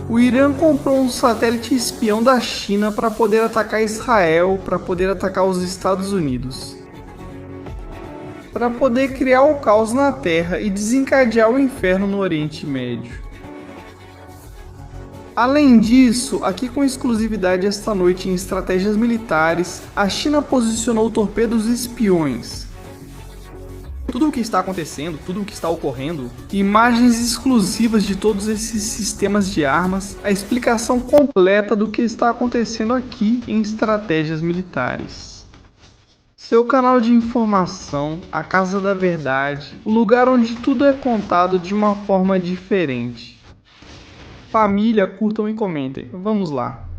O Irã comprou um satélite espião da China para poder atacar Israel, para poder atacar os Estados Unidos. Para poder criar o caos na Terra e desencadear o inferno no Oriente Médio. Além disso, aqui com exclusividade esta noite em estratégias militares, a China posicionou torpedos espiões. Tudo o que está acontecendo, tudo o que está ocorrendo, imagens exclusivas de todos esses sistemas de armas, a explicação completa do que está acontecendo aqui em estratégias militares. Seu canal de informação, a Casa da Verdade, o lugar onde tudo é contado de uma forma diferente. Família, curtam e comentem. Vamos lá.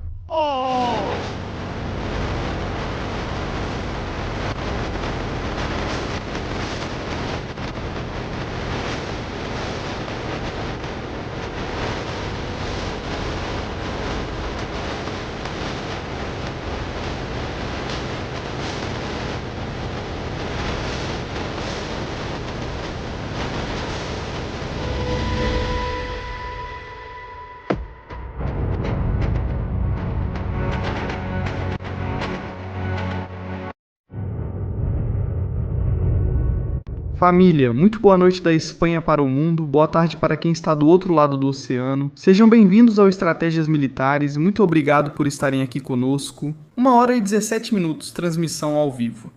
Família, muito boa noite da Espanha para o mundo, boa tarde para quem está do outro lado do oceano. Sejam bem-vindos ao Estratégias Militares, muito obrigado por estarem aqui conosco. 1h e 17 minutos, transmissão ao vivo.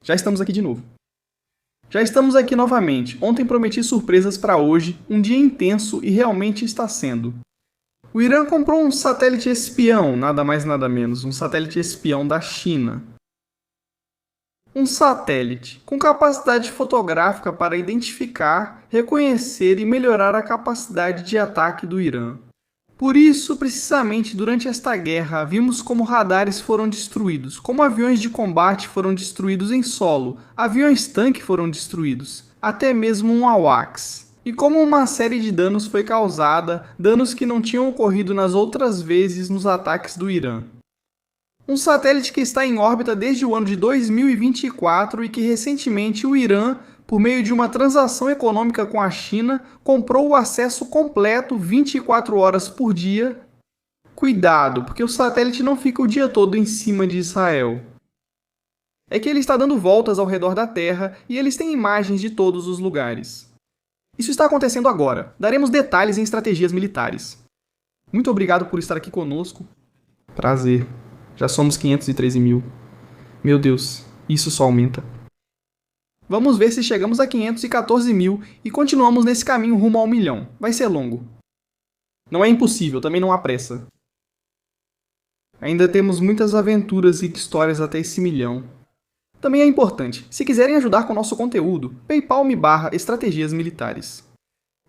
Já estamos aqui de novo. Já estamos aqui novamente. Ontem prometi surpresas para hoje, um dia intenso e realmente está sendo. O Irã comprou um satélite espião, nada mais nada menos, um satélite espião da China. Um satélite com capacidade fotográfica para identificar, reconhecer e melhorar a capacidade de ataque do Irã. Por isso, precisamente durante esta guerra, vimos como radares foram destruídos, como aviões de combate foram destruídos em solo, aviões-tanque foram destruídos, até mesmo um AWACS. E como uma série de danos foi causada, danos que não tinham ocorrido nas outras vezes nos ataques do Irã. Um satélite que está em órbita desde o ano de 2024 e que recentemente o Irã, por meio de uma transação econômica com a China, comprou o acesso completo 24 horas por dia. Cuidado, porque o satélite não fica o dia todo em cima de Israel. É que ele está dando voltas ao redor da Terra e eles têm imagens de todos os lugares. Isso está acontecendo agora. Daremos detalhes em estratégias militares. Muito obrigado por estar aqui conosco. Prazer. Já somos 513 mil. Meu Deus, isso só aumenta. Vamos ver se chegamos a 514 mil e continuamos nesse caminho rumo ao 1 milhão. Vai ser longo. Não é impossível, também não há pressa. Ainda temos muitas aventuras e histórias até esse 1 milhão. Também é importante, se quiserem ajudar com o nosso conteúdo, PayPal.me/estratégias militares.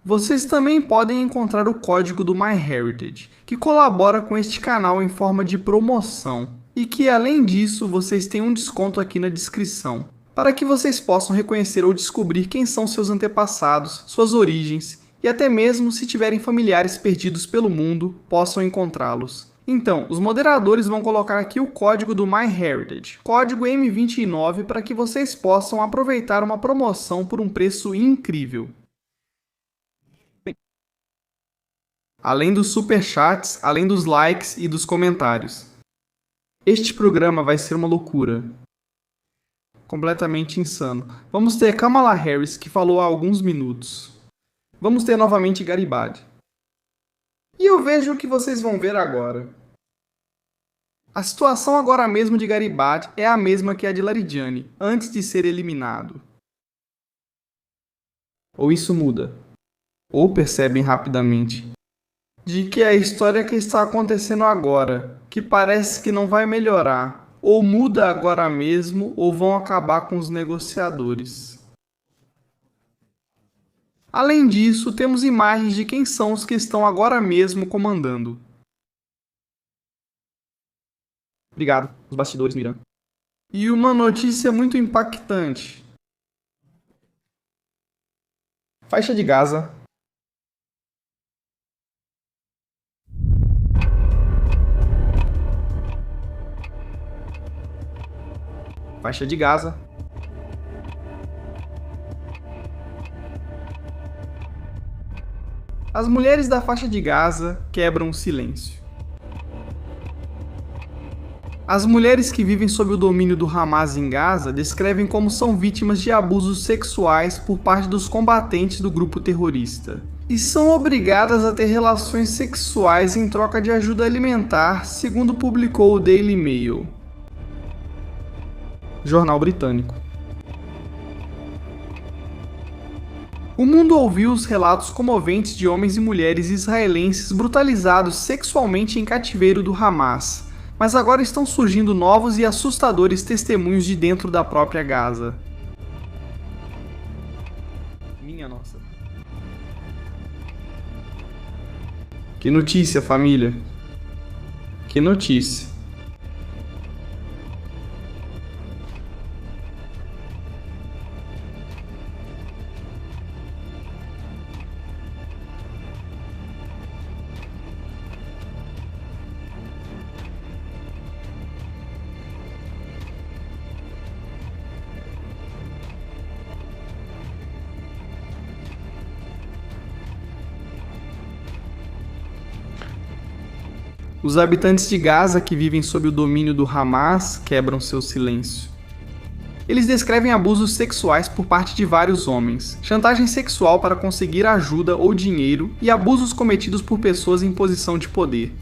Vocês também podem encontrar o código do MyHeritage, que colabora com este canal em forma de promoção, e que além disso vocês têm um desconto aqui na descrição, para que vocês possam reconhecer ou descobrir quem são seus antepassados, suas origens, e até mesmo se tiverem familiares perdidos pelo mundo, possam encontrá-los. Então, os moderadores vão colocar aqui o código do MyHeritage, código M29, para que vocês possam aproveitar uma promoção por um preço incrível. Além dos superchats, além dos likes e dos comentários. Este programa vai ser uma loucura. Completamente insano. Vamos ter Kamala Harris, que falou há alguns minutos. Vamos ter novamente Garibaldi. E eu vejo o que vocês vão ver agora. A situação agora mesmo de Garibaldi é a mesma que a de Laridjane, antes de ser eliminado. Ou isso muda. Ou percebem rapidamente de que a história que está acontecendo agora, que parece que não vai melhorar, ou muda agora mesmo, ou vão acabar com os negociadores. Além disso, temos imagens de quem são os que estão agora mesmo comandando. Obrigado, os bastidores no Irã. E uma notícia muito impactante. Faixa de Gaza. Faixa de Gaza. As mulheres da faixa de Gaza quebram o silêncio. As mulheres que vivem sob o domínio do Hamas em Gaza descrevem como são vítimas de abusos sexuais por parte dos combatentes do grupo terrorista e são obrigadas a ter relações sexuais em troca de ajuda alimentar, segundo publicou o Daily Mail, jornal britânico. O mundo ouviu os relatos comoventes de homens e mulheres israelenses brutalizados sexualmente em cativeiro do Hamas, mas agora estão surgindo novos e assustadores testemunhos de dentro da própria Gaza. Minha nossa. Que notícia, família. Que notícia. Os habitantes de Gaza que vivem sob o domínio do Hamas quebram seu silêncio. Eles descrevem abusos sexuais por parte de vários homens, chantagem sexual para conseguir ajuda ou dinheiro e abusos cometidos por pessoas em posição de poder.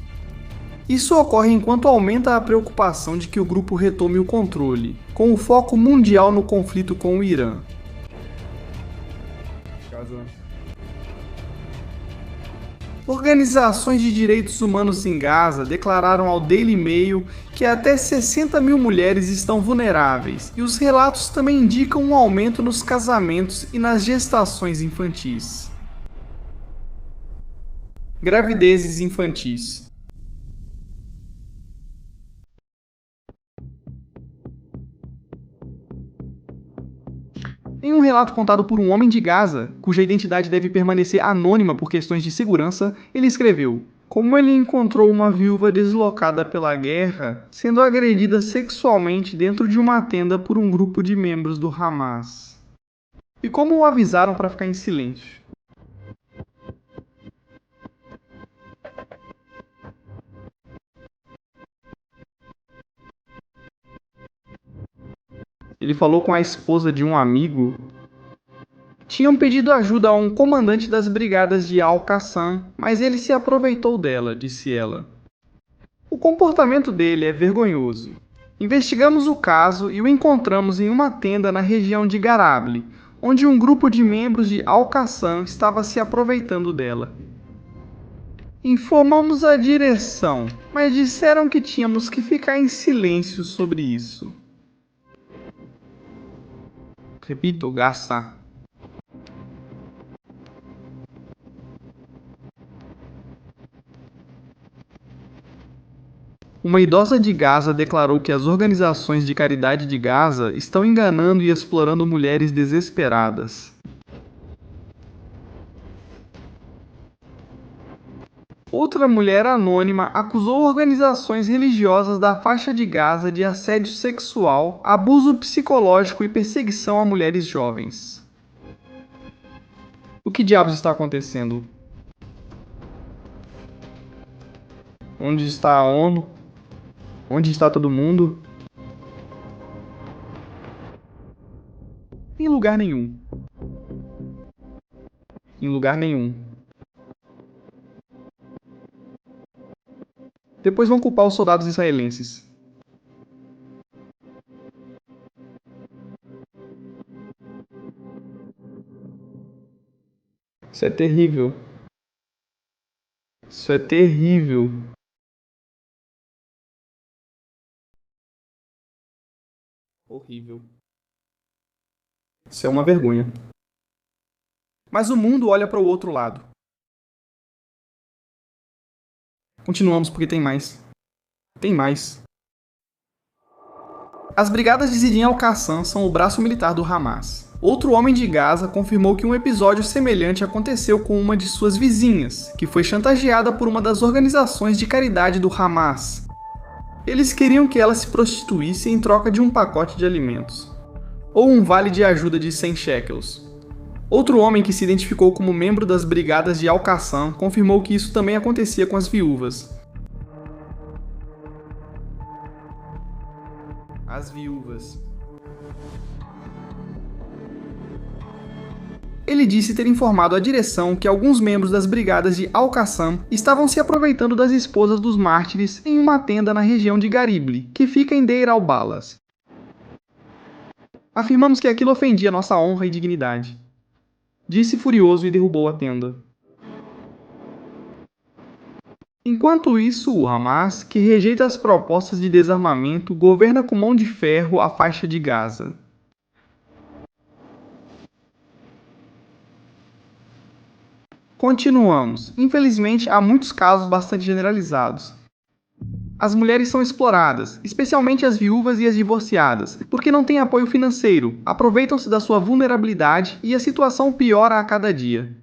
Isso ocorre enquanto aumenta a preocupação de que o grupo retome o controle, com o foco mundial no conflito com o Irã. Organizações de direitos humanos em Gaza declararam ao Daily Mail que até 60 mil mulheres estão vulneráveis, e os relatos também indicam um aumento nos casamentos e nas gestações infantis. Gravidezes infantis. Em um relato contado por um homem de Gaza, cuja identidade deve permanecer anônima por questões de segurança, ele escreveu: como ele encontrou uma viúva deslocada pela guerra sendo agredida sexualmente dentro de uma tenda por um grupo de membros do Hamas. E como o avisaram para ficar em silêncio. Ele falou com a esposa de um amigo. Tinham pedido ajuda a um comandante das brigadas de Al-Qassam, mas ele se aproveitou dela, disse ela. O comportamento dele é vergonhoso. Investigamos o caso e o encontramos em uma tenda na região de Garabli, onde um grupo de membros de Al-Qassam estava se aproveitando dela. Informamos a direção, mas disseram que tínhamos que ficar em silêncio sobre isso. Repito, Gaza. Uma idosa de Gaza declarou que as organizações de caridade de Gaza estão enganando e explorando mulheres desesperadas. Outra mulher anônima acusou organizações religiosas da faixa de Gaza de assédio sexual, abuso psicológico e perseguição a mulheres jovens. O que diabos está acontecendo? Onde está a ONU? Onde está todo mundo? Em lugar nenhum. Em lugar nenhum. Depois vão culpar os soldados israelenses. Isso é terrível. Isso é terrível. Horrível. Isso é uma vergonha. Mas o mundo olha para o outro lado. Continuamos porque tem mais. Tem mais. As brigadas de Zidin al-Qassam são o braço militar do Hamas. Outro homem de Gaza confirmou que um episódio semelhante aconteceu com uma de suas vizinhas, que foi chantageada por uma das organizações de caridade do Hamas. Eles queriam que ela se prostituísse em troca de um pacote de alimentos, ou um vale de ajuda de 100 shekels. Outro homem que se identificou como membro das brigadas de Al-Qassam confirmou que isso também acontecia com as viúvas. As viúvas. Ele disse ter informado a direção que alguns membros das brigadas de Al-Qassam estavam se aproveitando das esposas dos mártires em uma tenda na região de Garibli, que fica em Deir al-Balas. Afirmamos que aquilo ofendia nossa honra e dignidade. Disse furioso e derrubou a tenda. Enquanto isso, o Hamas, que rejeita as propostas de desarmamento, governa com mão de ferro a faixa de Gaza. Continuamos. Infelizmente, há muitos casos bastante generalizados. As mulheres são exploradas, especialmente as viúvas e as divorciadas, porque não têm apoio financeiro, aproveitam-se da sua vulnerabilidade e a situação piora a cada dia.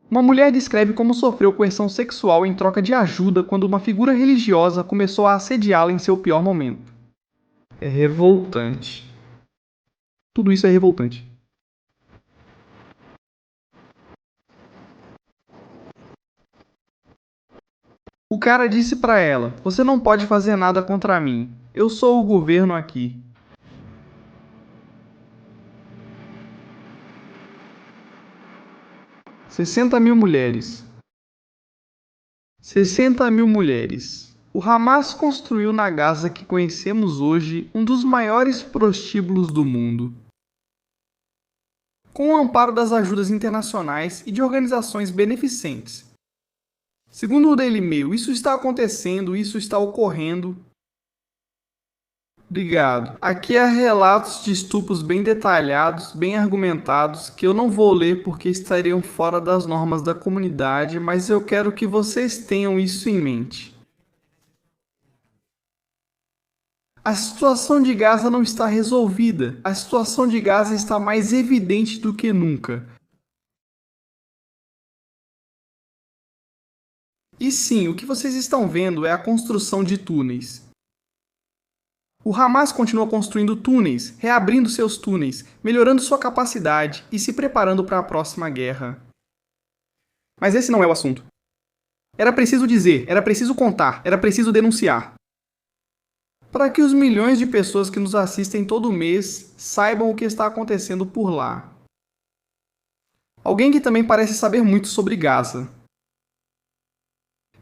Uma mulher descreve como sofreu coerção sexual em troca de ajuda quando uma figura religiosa começou a assediá-la em seu pior momento. É revoltante. Tudo isso é revoltante. O cara disse pra ela: "Você não pode fazer nada contra mim. Eu sou o governo aqui." "60.000 mulheres. 60.000 mulheres. O Hamas construiu na Gaza que conhecemos hoje um dos maiores prostíbulos do mundo. Com o amparo das ajudas internacionais e de organizações beneficentes. Segundo o Daily Mail, isso está acontecendo, isso está ocorrendo. Obrigado. Aqui há relatos de estupros bem detalhados, bem argumentados, que eu não vou ler porque estariam fora das normas da comunidade, mas eu quero que vocês tenham isso em mente. A situação de Gaza não está resolvida. A situação de Gaza está mais evidente do que nunca. E sim, o que vocês estão vendo é a construção de túneis. O Hamas continua construindo túneis, reabrindo seus túneis, melhorando sua capacidade e se preparando para a próxima guerra. Mas esse não é o assunto. Era preciso dizer, era preciso contar, era preciso denunciar. Para que os milhões de pessoas que nos assistem todo mês saibam o que está acontecendo por lá. Alguém que também parece saber muito sobre Gaza.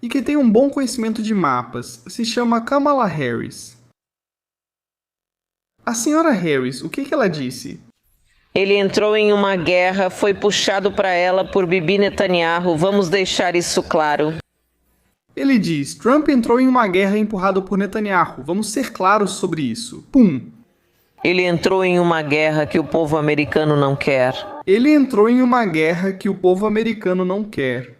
E que tem um bom conhecimento de mapas, se chama Kamala Harris. A senhora Harris, o que ela disse? Ele entrou em uma guerra, foi puxado para ela por Bibi Netanyahu, vamos deixar isso claro. Ele diz, Trump entrou em uma guerra empurrado por Netanyahu, vamos ser claros sobre isso. Pum! Ele entrou em uma guerra que o povo americano não quer. Ele entrou em uma guerra que o povo americano não quer.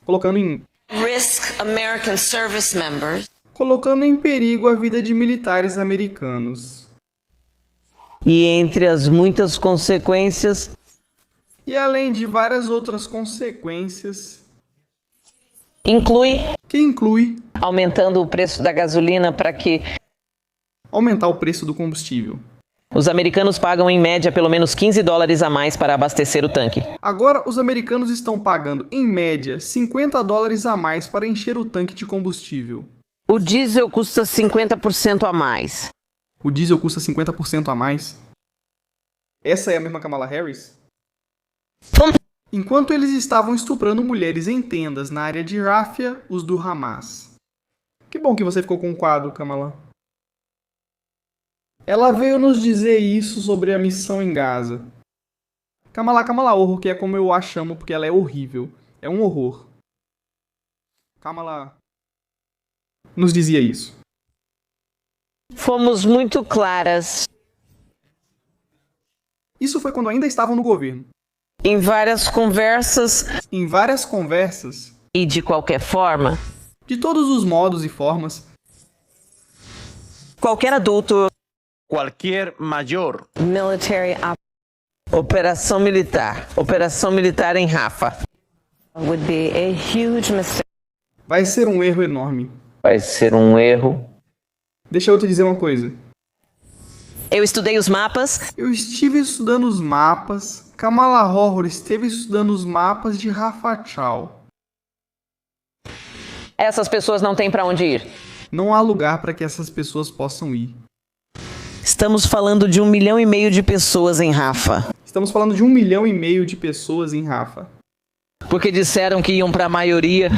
Colocando em risk American service members. Colocando em perigo a vida de militares americanos. E entre as muitas consequências... E além de várias outras consequências... Que inclui... aumentando o preço da gasolina para que... aumentar o preço do combustível. Os americanos pagam em média pelo menos $15 a mais para abastecer o tanque. Agora os americanos estão pagando em média $50 a mais para encher o tanque de combustível. O diesel custa 50% a mais. O diesel custa 50% a mais? Essa é a mesma Kamala Harris? Enquanto eles estavam estuprando mulheres em tendas na área de Rafah, os do Hamas. Que bom que você ficou com o quadro, Kamala. Ela veio nos dizer isso sobre a missão em Gaza. Kamala Horror, que é como eu a chamo porque ela é horrível. É um horror. Kamala nos dizia isso. Fomos muito claras. Isso foi quando ainda estavam no governo. Em várias conversas. E de qualquer forma. De todos os modos e formas. Qualquer adulto. Qualquer major. Military Operação militar em Rafah. would be a huge mistake. Vai ser um erro enorme. Vai ser um erro Deixa eu te dizer uma coisa. Eu estudei os mapas. Eu estive estudando os mapas. Kamala Horror esteve estudando os mapas de Rafachal. Essas pessoas não têm para onde ir. Não há lugar para que essas pessoas possam ir. Estamos falando de 1,5 milhão de pessoas em Rafa. Estamos falando de 1,5 milhão de pessoas em Rafa. Porque disseram que iam para a maioria.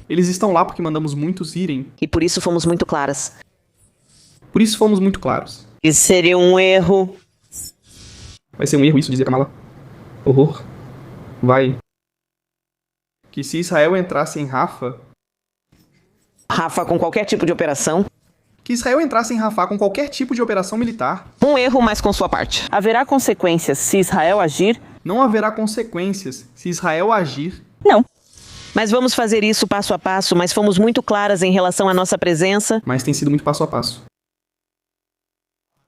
Eles estão lá porque mandamos muitos irem. E por isso fomos muito claras. Por isso fomos muito claros. Isso seria um erro. Vai ser um erro isso, dizia Kamala. Horror. Vai. Que se Israel entrasse em Rafa... Rafa com qualquer tipo de operação. Que Israel entrasse em Rafah com qualquer tipo de operação militar. Um erro, mas com sua parte. Haverá consequências se Israel agir? Não haverá consequências se Israel agir. Não. Mas vamos fazer isso passo a passo, mas fomos muito claras em relação à nossa presença. Mas tem sido muito passo a passo.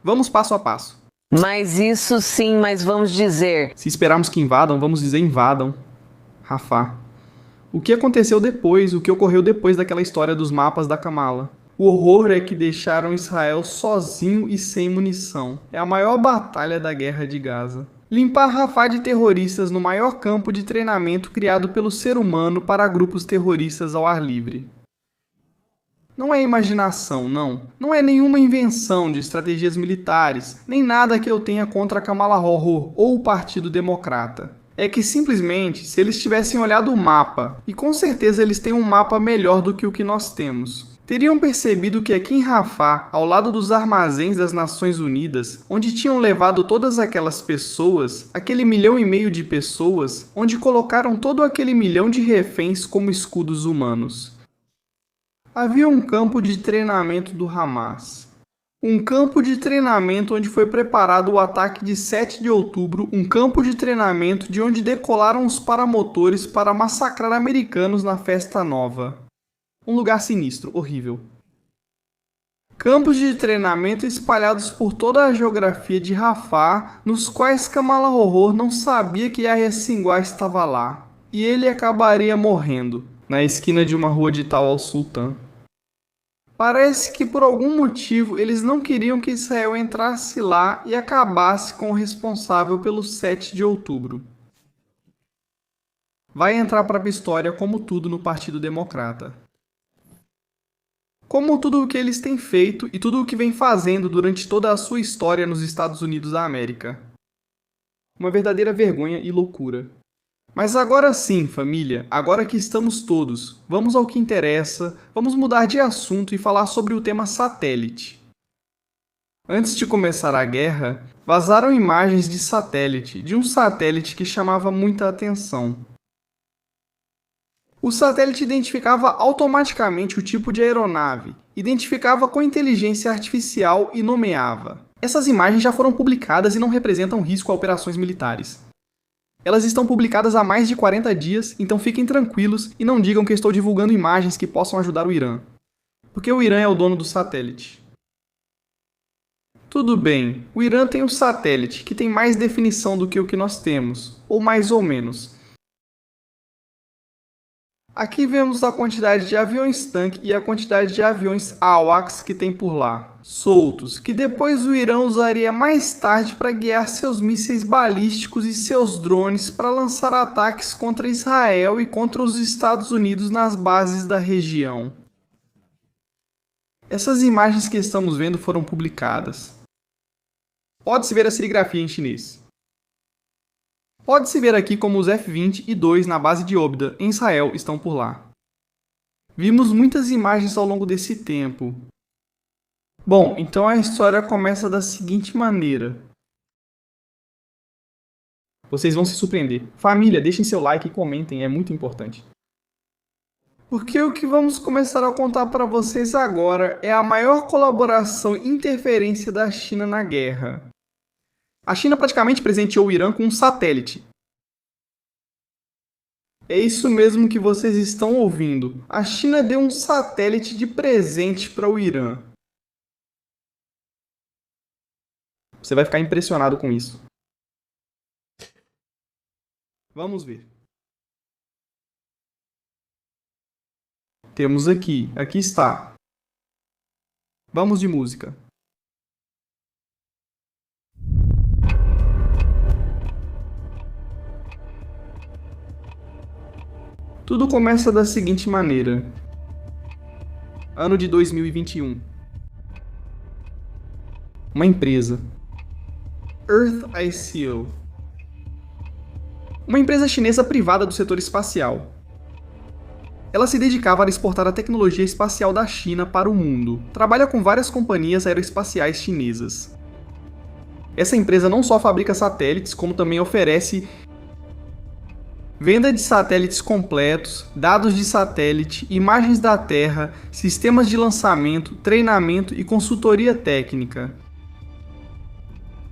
Vamos passo a passo. Mas isso sim, mas vamos dizer. Se esperarmos que invadam, vamos dizer invadam. Rafah. O que aconteceu depois, o que ocorreu depois daquela história dos mapas da Kamala? O horror é que deixaram Israel sozinho e sem munição. É a maior batalha da guerra de Gaza. Limpar Rafah de terroristas no maior campo de treinamento criado pelo ser humano para grupos terroristas ao ar livre. Não é imaginação, não. Não é nenhuma invenção de estratégias militares, nem nada que eu tenha contra Kamala Horror ou o Partido Democrata. É que simplesmente, se eles tivessem olhado o mapa, e com certeza eles têm um mapa melhor do que o que nós temos, teriam percebido que aqui em Rafah, ao lado dos armazéns das Nações Unidas, onde tinham levado todas aquelas pessoas, aquele 1,5 milhão de pessoas, onde colocaram todo aquele 1 milhão de reféns como escudos humanos. Havia um campo de treinamento do Hamas. Um campo de treinamento onde foi preparado o ataque de 7 de outubro, um campo de treinamento de onde decolaram os paramotores para massacrar americanos na Festa Nova. Um lugar sinistro, horrível. Campos de treinamento espalhados por toda a geografia de Rafah, nos quais Kamala Horror não sabia que Yahya Sinwar estava lá. E ele acabaria morrendo, na esquina de uma rua de Tal al-Sultan. Parece que por algum motivo eles não queriam que Israel entrasse lá e acabasse com o responsável pelo 7 de outubro. Vai entrar para a história como tudo no Partido Democrata. Como tudo o que eles têm feito e tudo o que vem fazendo durante toda a sua história nos Estados Unidos da América. Uma verdadeira vergonha e loucura. Mas agora sim, família, agora que estamos todos, vamos ao que interessa, vamos mudar de assunto e falar sobre o tema satélite. Antes de começar a guerra, vazaram imagens de satélite, de um satélite que chamava muita atenção. O satélite identificava automaticamente o tipo de aeronave, identificava com inteligência artificial e nomeava. Essas imagens já foram publicadas e não representam risco a operações militares. Elas estão publicadas há mais de 40 dias, então fiquem tranquilos e não digam que estou divulgando imagens que possam ajudar o Irã. Porque o Irã é o dono do satélite. Tudo bem, o Irã tem um satélite que tem mais definição do que o que nós temos, ou mais ou menos. Aqui vemos a quantidade de aviões tanque e a quantidade de aviões AWACS que tem por lá, soltos, que depois o Irã usaria mais tarde para guiar seus mísseis balísticos e seus drones para lançar ataques contra Israel e contra os Estados Unidos nas bases da região. Essas imagens que estamos vendo foram publicadas. Pode-se ver a serigrafia em chinês. Pode-se ver aqui como os F-20 e 2 na base de Obda, em Israel, estão por lá. Vimos muitas imagens ao longo desse tempo. Bom, então a história começa da seguinte maneira. Vocês vão se surpreender. Família, deixem seu like e comentem, é muito importante. Porque o que vamos começar a contar para vocês agora é a maior colaboração e interferência da China na guerra. A China praticamente presenteou o Irã com um satélite. É isso mesmo que vocês estão ouvindo. A China deu um satélite de presente para o Irã. Você vai ficar impressionado com isso. Vamos ver. Temos aqui está. Vamos de música. Tudo começa da seguinte maneira. Ano de 2021. Uma empresa. Earth ICO. Uma empresa chinesa privada do setor espacial. Ela se dedicava a exportar a tecnologia espacial da China para o mundo. Trabalha com várias companhias aeroespaciais chinesas. Essa empresa não só fabrica satélites, como também oferece venda de satélites completos, dados de satélite, imagens da Terra, sistemas de lançamento, treinamento e consultoria técnica.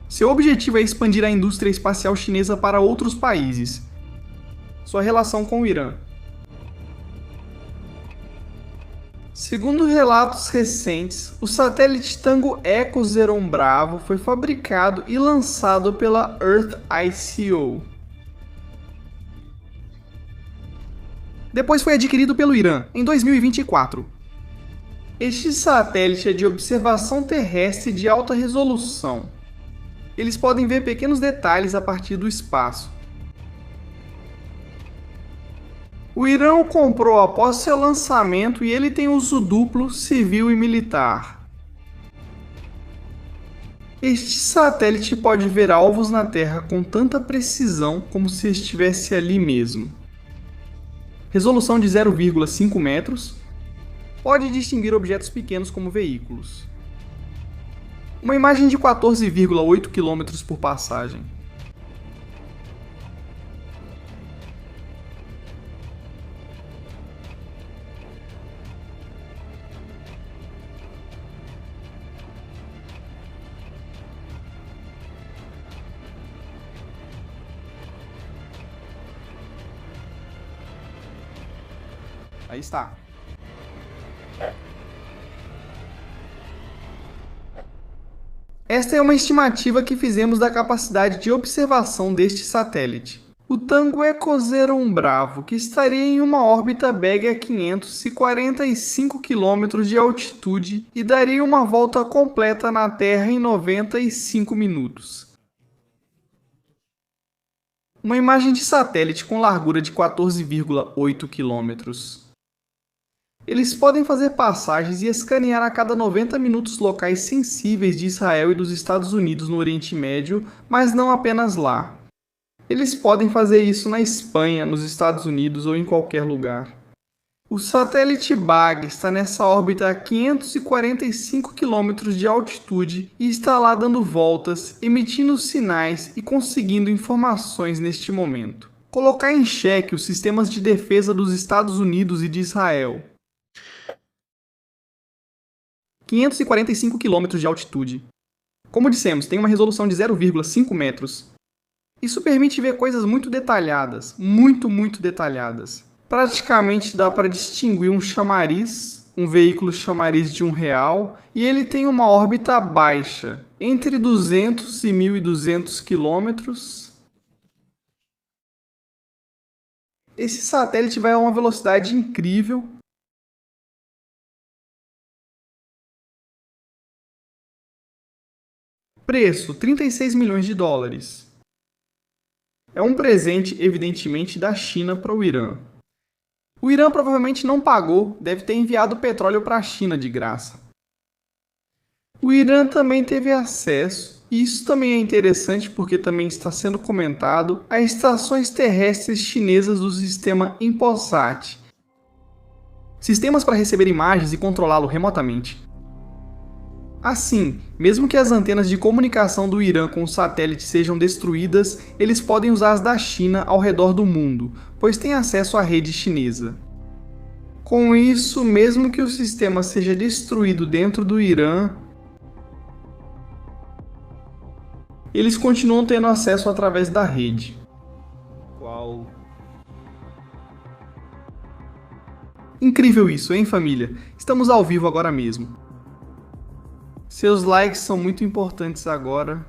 Seu objetivo é expandir a indústria espacial chinesa para outros países. Sua relação com o Irã. Segundo relatos recentes, o satélite Tango Echo Zeron Bravo foi fabricado e lançado pela Earth ICO. Depois foi adquirido pelo Irã, em 2024. Este satélite é de observação terrestre de alta resolução. Eles podem ver pequenos detalhes a partir do espaço. O Irã o comprou após seu lançamento e ele tem uso duplo, civil e militar. Este satélite pode ver alvos na Terra com tanta precisão como se estivesse ali mesmo. Resolução de 0,5 metros. Pode distinguir objetos pequenos como veículos. Uma imagem de 14,8 km por passagem. Aí está. Esta é uma estimativa que fizemos da capacidade de observação deste satélite. O Tango Echo Zeron Bravo, que estaria em uma órbita BEG a 545 km de altitude e daria uma volta completa na Terra em 95 minutos. Uma imagem de satélite com largura de 14,8 km. Eles podem fazer passagens e escanear a cada 90 minutos locais sensíveis de Israel e dos Estados Unidos no Oriente Médio, mas não apenas lá. Eles podem fazer isso na Espanha, nos Estados Unidos ou em qualquer lugar. O satélite BAG está nessa órbita a 545 km de altitude e está lá dando voltas, emitindo sinais e conseguindo informações neste momento. Colocar em xeque os sistemas de defesa dos Estados Unidos e de Israel. 545 km de altitude. Como dissemos, tem uma resolução de 0,5 metros. Isso permite ver coisas muito detalhadas, muito detalhadas. Praticamente dá para distinguir um chamariz, um veículo chamariz de R$1, e ele tem uma órbita baixa, entre 200 e 1.200 km. Esse satélite vai a uma velocidade incrível. Preço: $36 milhões. É um presente, evidentemente, da China para o Irã. O Irã provavelmente não pagou, deve ter enviado petróleo para a China de graça. O Irã também teve acesso, e isso também é interessante porque também está sendo comentado, a estações terrestres chinesas do sistema InpoSat. Sistemas para receber imagens e controlá-lo remotamente. Assim, mesmo que as antenas de comunicação do Irã com o satélite sejam destruídas, eles podem usar as da China ao redor do mundo, pois têm acesso à rede chinesa. Com isso, mesmo que o sistema seja destruído dentro do Irã, eles continuam tendo acesso através da rede. Uau! Incrível isso, hein, família? Estamos ao vivo agora mesmo. Seus likes são muito importantes agora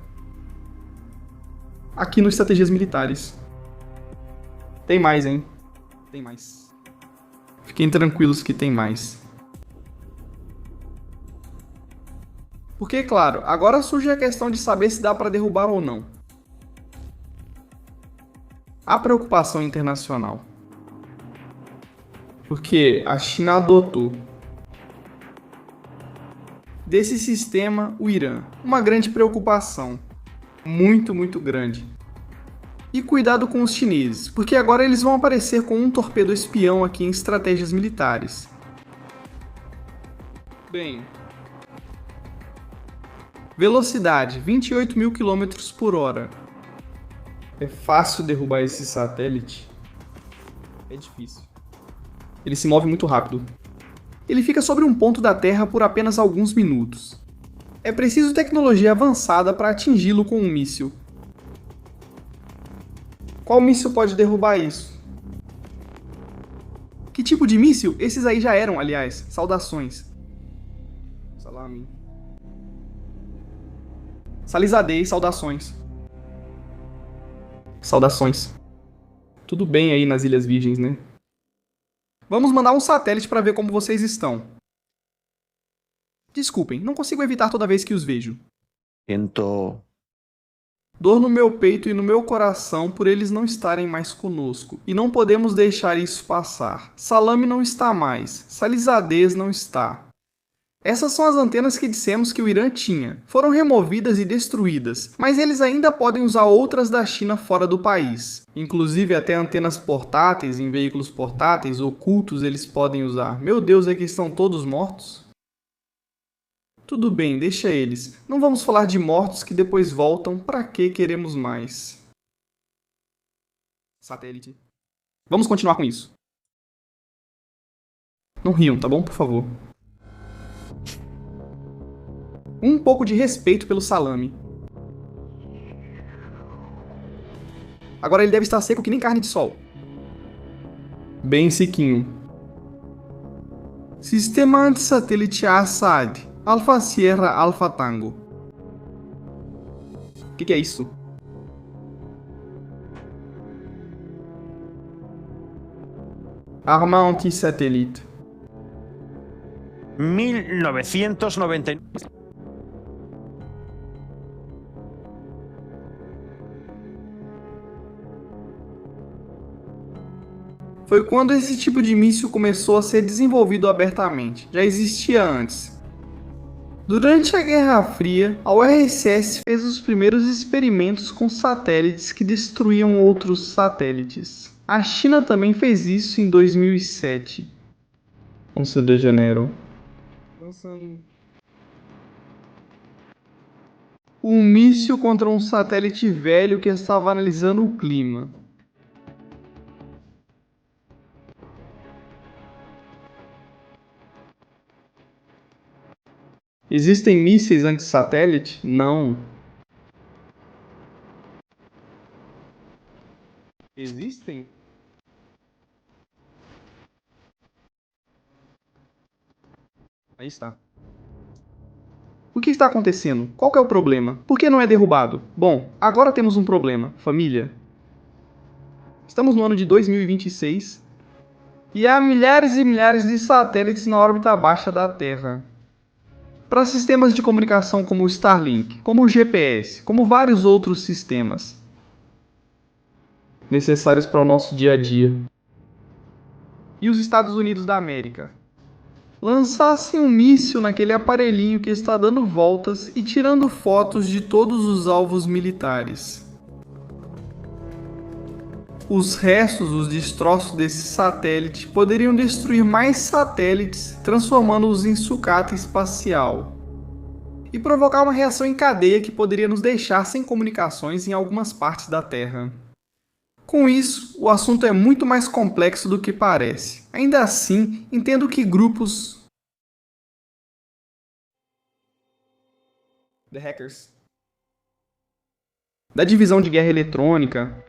aqui no Estratégias Militares. Tem mais, hein? Tem mais. Fiquem tranquilos que tem mais. Porque, claro, agora surge a questão de saber se dá para derrubar ou não. A preocupação internacional. Porque a China adotou desse sistema o Irã. Uma grande preocupação. Muito grande. E cuidado com os chineses, porque agora eles vão aparecer com um torpedo espião aqui em estratégias militares. Bem... Velocidade, 28.000 km/h. É fácil derrubar esse satélite? É difícil. Ele se move muito rápido. Ele fica sobre um ponto da Terra por apenas alguns minutos. É preciso tecnologia avançada para atingi-lo com um míssil. Qual míssil pode derrubar isso? Que tipo de míssil? Esses aí já eram, aliás. Saudações. Salame. Salizadei, saudações. Saudações. Tudo bem aí nas Ilhas Virgens, né? Vamos mandar um satélite para ver como vocês estão. Desculpem, não consigo evitar toda vez que os vejo. Siento Dor no meu peito e no meu coração por eles não estarem mais conosco. E não podemos deixar isso passar. Salame não está mais. Salizadez não está. Essas são as antenas que dissemos que o Irã tinha. Foram removidas e destruídas, mas eles ainda podem usar outras da China fora do país. Inclusive até antenas portáteis em veículos portáteis ocultos eles podem usar. Meu Deus, é que estão todos mortos? Tudo bem, deixa eles. Não vamos falar de mortos que depois voltam. Pra que queremos mais? Satélite. Vamos continuar com isso. Não riam, tá bom? Por favor. Um pouco de respeito pelo salame. Agora ele deve estar seco que nem carne de sol. Bem sequinho. Sistema antissatélite Assad. Alfa Sierra Alfa Tango. O que é isso? Arma antissatélite. 1999. Foi quando esse tipo de míssil começou a ser desenvolvido abertamente. Já existia antes. Durante a Guerra Fria, a URSS fez os primeiros experimentos com satélites que destruíam outros satélites. A China também fez isso em 2007. 11 de janeiro. Um míssil contra um satélite velho que estava analisando o clima. Existem mísseis anti-satélite? Não. Existem? Aí está. O que está acontecendo? Qual que é o problema? Por que não é derrubado? Bom, agora temos um problema. Família. Estamos no ano de 2026 e há milhares e milhares de satélites na órbita baixa da Terra. Para sistemas de comunicação como o Starlink, como o GPS, como vários outros sistemas necessários para o nosso dia a dia. E os Estados Unidos da América lançassem um míssil naquele aparelhinho que está dando voltas e tirando fotos de todos os alvos militares. Os restos, os destroços desse satélite poderiam destruir mais satélites, transformando-os em sucata espacial. E provocar uma reação em cadeia que poderia nos deixar sem comunicações em algumas partes da Terra. Com isso, o assunto é muito mais complexo do que parece. Ainda assim, entendo que grupos... The Hackers. Da divisão de guerra eletrônica,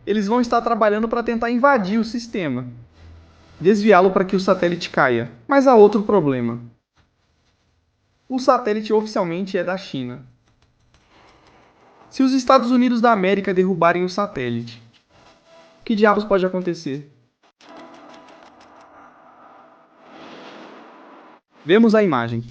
eles vão estar trabalhando para tentar invadir o sistema, desviá-lo para que o satélite caia. Mas há outro problema. O satélite oficialmente é da China. Se os Estados Unidos da América derrubarem o satélite, o que diabos pode acontecer? Vemos a imagem.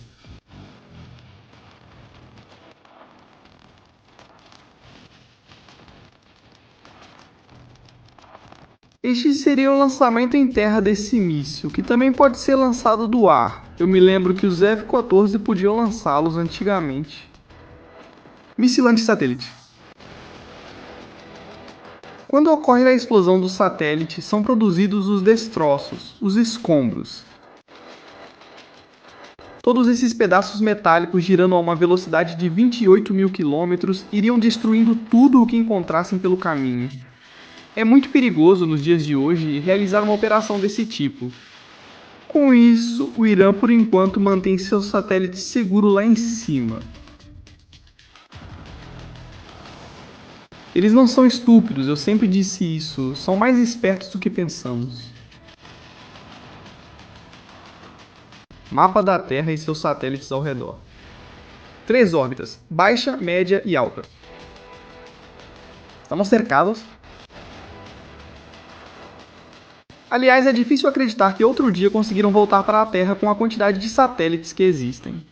Este seria o lançamento em terra desse míssil, que também pode ser lançado do ar. Eu me lembro que os F-14 podiam lançá-los antigamente. Míssil anti-satélite. Quando ocorre a explosão do satélite, são produzidos os destroços, os escombros. Todos esses pedaços metálicos girando a uma velocidade de 28.000 km iriam destruindo tudo o que encontrassem pelo caminho. É muito perigoso nos dias de hoje realizar uma operação desse tipo. Com isso, o Irã por enquanto mantém seu satélite seguro lá em cima. Eles não são estúpidos, eu sempre disse isso, são mais espertos do que pensamos. Mapa da Terra e seus satélites ao redor. 3 órbitas, baixa, média e alta. Estamos cercados. Aliás, é difícil acreditar que outro dia conseguiram voltar para a Terra com a quantidade de satélites que existem.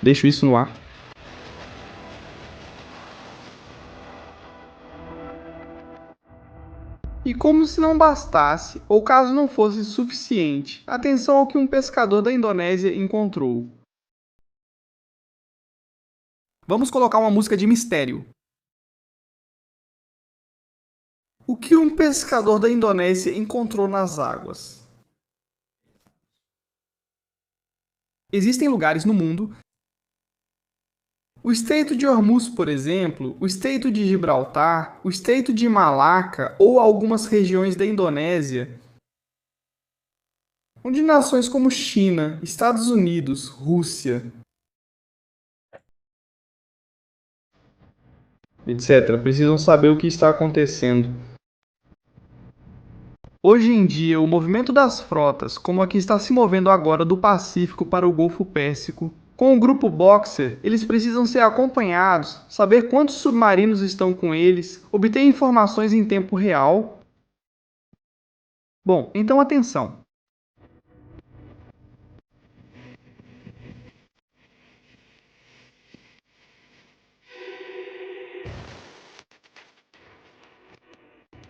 Deixo isso no ar. E como se não bastasse, ou caso não fosse suficiente, atenção ao que um pescador da Indonésia encontrou. Vamos colocar uma música de mistério. O que um pescador da Indonésia encontrou nas águas? Existem lugares no mundo, o Estreito de Hormuz, por exemplo, o Estreito de Gibraltar, o Estreito de Malaca ou algumas regiões da Indonésia, onde nações como China, Estados Unidos, Rússia, etc., precisam saber o que está acontecendo. Hoje em dia, o movimento das frotas, como a que está se movendo agora do Pacífico para o Golfo Pérsico, com o grupo Boxer, eles precisam ser acompanhados, saber quantos submarinos estão com eles, obter informações em tempo real. Bom, então atenção.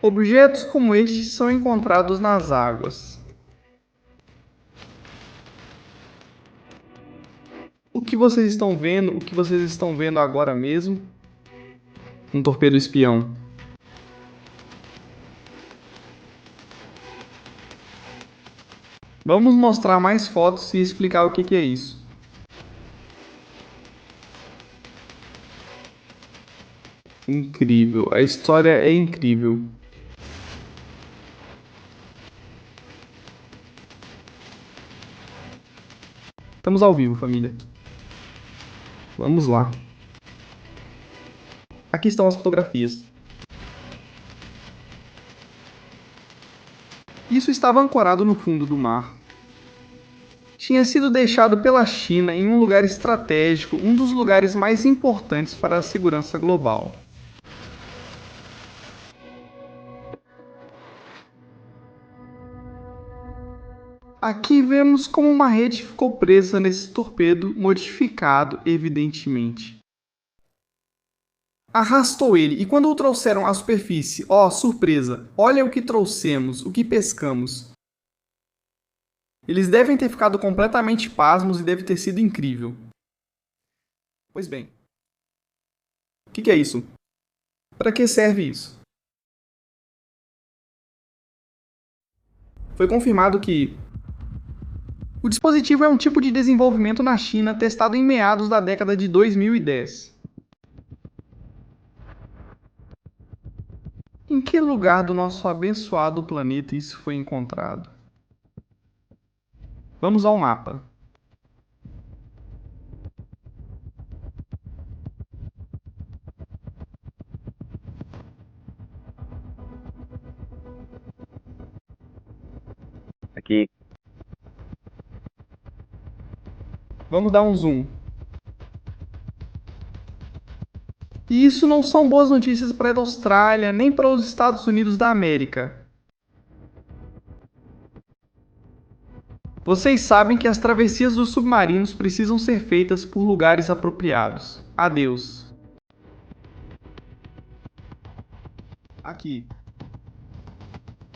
Objetos como estes são encontrados nas águas. O que vocês estão vendo agora mesmo? Um torpedo espião. Vamos mostrar mais fotos e explicar o que é isso. Incrível, a história é incrível. Estamos ao vivo, família. Vamos lá. Aqui estão as fotografias. Isso estava ancorado no fundo do mar. Tinha sido deixado pela China em um lugar estratégico, um dos lugares mais importantes para a segurança global. Aqui vemos como uma rede ficou presa nesse torpedo modificado, evidentemente. Arrastou ele, e quando o trouxeram à superfície, surpresa, olha o que trouxemos, o que pescamos. Eles devem ter ficado completamente pasmos e deve ter sido incrível. Pois bem. O que é isso? Para que serve isso? Foi confirmado que o dispositivo é um tipo de desenvolvimento na China testado em meados da década de 2010. Em que lugar do nosso abençoado planeta isso foi encontrado? Vamos ao mapa. Aqui. Vamos dar um zoom. E isso não são boas notícias para a Austrália, nem para os Estados Unidos da América. Vocês sabem que as travessias dos submarinos precisam ser feitas por lugares apropriados. Adeus. Aqui.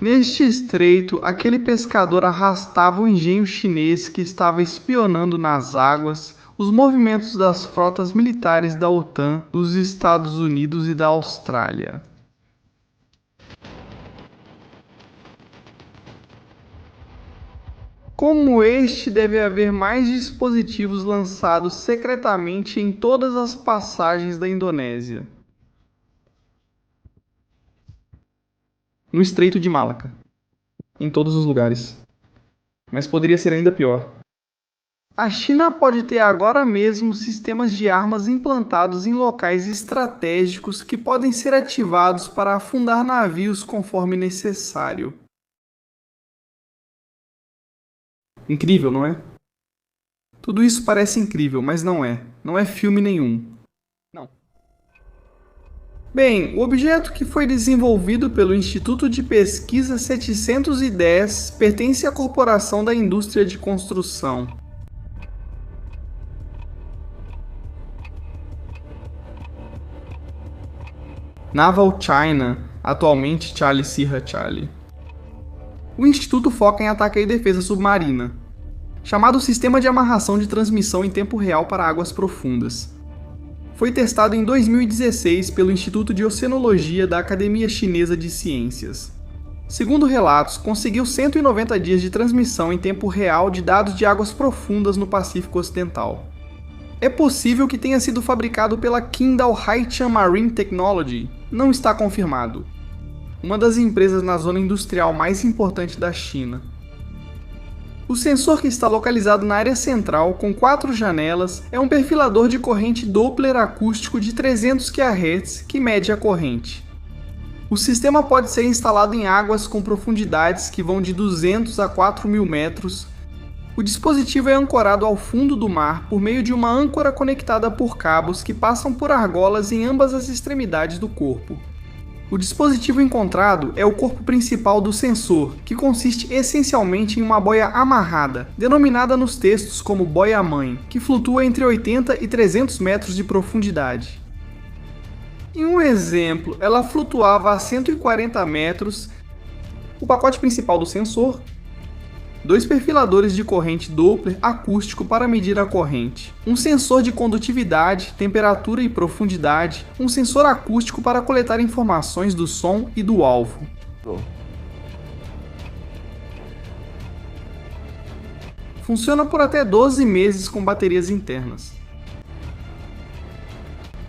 Neste estreito, aquele pescador arrastava o engenho chinês que estava espionando nas águas os movimentos das frotas militares da OTAN, dos Estados Unidos e da Austrália. Como este, deve haver mais dispositivos lançados secretamente em todas as passagens da Indonésia. No Estreito de Malaca. Em todos os lugares. Mas poderia ser ainda pior. A China pode ter agora mesmo sistemas de armas implantados em locais estratégicos que podem ser ativados para afundar navios conforme necessário. Incrível, não é? Tudo isso parece incrível, mas não é. Não é filme nenhum. Não. Bem, o objeto que foi desenvolvido pelo Instituto de Pesquisa 710 pertence à Corporação da Indústria de Construção. Naval China, atualmente Charlie Sierra Charlie. O instituto foca em ataque e defesa submarina, chamado Sistema de Amarração de Transmissão em Tempo Real para Águas Profundas. Foi testado em 2016 pelo Instituto de Oceanologia da Academia Chinesa de Ciências. Segundo relatos, conseguiu 190 dias de transmissão em tempo real de dados de águas profundas no Pacífico Ocidental. É possível que tenha sido fabricado pela Qingdao Haitian Marine Technology, não está confirmado. Uma das empresas na zona industrial mais importante da China. O sensor, que está localizado na área central, com 4 janelas, é um perfilador de corrente Doppler acústico de 300 kHz que mede a corrente. O sistema pode ser instalado em águas com profundidades que vão de 200 a 4.000 metros. O dispositivo é ancorado ao fundo do mar por meio de uma âncora conectada por cabos que passam por argolas em ambas as extremidades do corpo. O dispositivo encontrado é o corpo principal do sensor, que consiste essencialmente em uma boia amarrada, denominada nos textos como boia-mãe, que flutua entre 80 e 300 metros de profundidade. Em um exemplo, ela flutuava a 140 metros. O pacote principal do sensor: 2 perfiladores de corrente Doppler acústico para medir a corrente, um sensor de condutividade, temperatura e profundidade, um sensor acústico para coletar informações do som e do alvo. Funciona por até 12 meses com baterias internas.